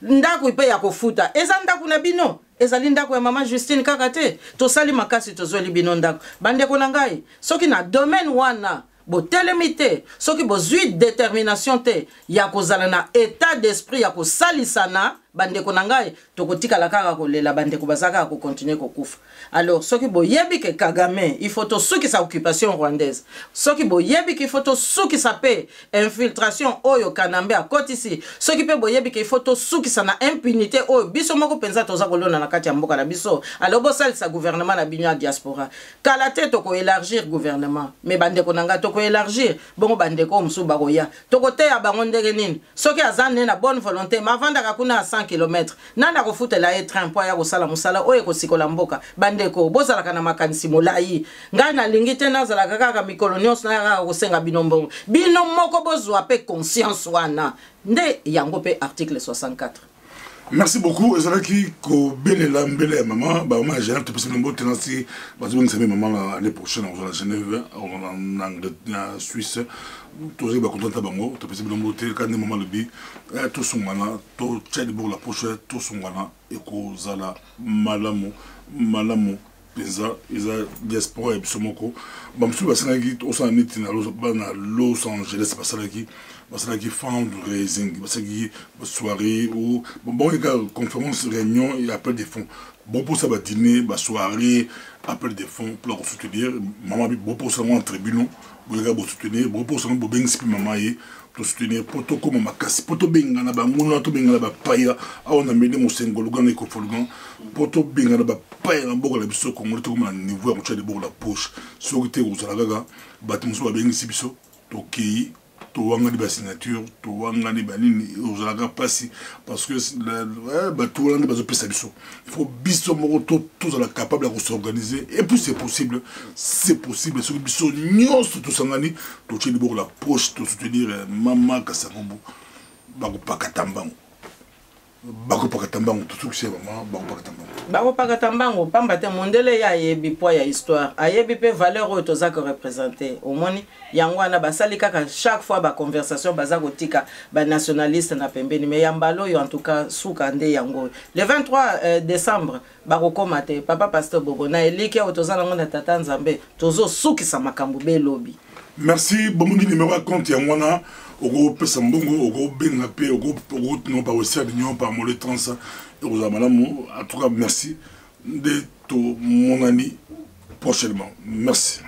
ndako ipe ya kofuta eza ndako na bino ezali ndako ya mama Justine kaka te to sali makasi to zoli bino ndako bandeko na ngai soki na domaine wana bo telemite soki bo zui détermination te ya kozala na état d'esprit ya kosalisana bandeko na ngai tokotika kaka kolela bandeko bazaka ko continuer kokufa. Alors soki bo yebi ke Kagame il faut to suki sa occupation rwandaise soki bo yebi ke il faut to suki sa pe infiltration oyo kanambe a kotisi soki pe bo yebi ke il faut to suki sa na impunité oyo biso moko penza toza kolona na kati ya mboka na biso. Alors bo salisa gouvernement na binyo diaspora kala te to ko élargir gouvernement mais bandeko na ngai to ko élargir bongo bandeko musu bakoya to ko te ya bango ndenge nini soki azane na bonne volonté ma vanda kakuna 100 km nana kofutela e train po ya kosala musala oyo kosikola mboka bandeko bozalaka na makanisi molai ngai na lingi te nazalaka kaka mikolo nyonso na kaka kosenga bino mbongo bino moko bozwa pe conscience wana nde yango pe article 64. Merci beaucoup. Ezalaki ko belela mbele ya maman ba maman Genève te possible mbote nasi bazobonisa maman l'année prochaine en Genève en Angleterre en Suisse toujours ba content bango te possible mbote quand maman le bi tout son wana to tchadi pour la poche tout son wana eko zala malamu penza eza diaspora et somoko bamsu basalaki osana neti na Los Angeles basalaki fundraising basalaki soirée ou bon conférence réunion et appel des fonds bon pour ça dîner soirée appel des fonds pour soutenir maman bon pour ça en tribunal pour soutenir bon pour ça bon maman pour soutenir poto comme makasi poto benga na banguna to benga na bapaya on a mené mon sengolo gana ko folgan poto benga na bapaya na bokola biso ko ngoli to comme niveau ya de bokola poche soki te ozala gaga batumso ba bengi sibiso to ki to wanga di ba signature to wanga di banini ozala ga pasi parce que ba to wanga ba zo pesa biso il faut biso moko tous ala capable de s'organiser et puis c'est possible ce que biso nyos to sangani to tsheli bokola poche to soutenir mama Kasavubu bako pakatambango tout ce maman bako pakatambango pamba te mondele ya yebi poa ya histoire ayebi pe valeur oyo tozaka représenter omoni yango wana basali kaka chaque fois ba conversation baza kotika ba nationaliste na pembeni mais yambalo yo en tout cas suka nde yango le 23 décembre bako komate papa pasteur Bobo na eliki oyo tozana ngona tata Nzambe tozo sukisa makambo be lobi. Merci bomungi numéro à compte yango wana oko pesa mbongo oko benga pe oko no pa aussi adunion par mole trans et malamu en tout cas merci de tout mon ami prochainement merci.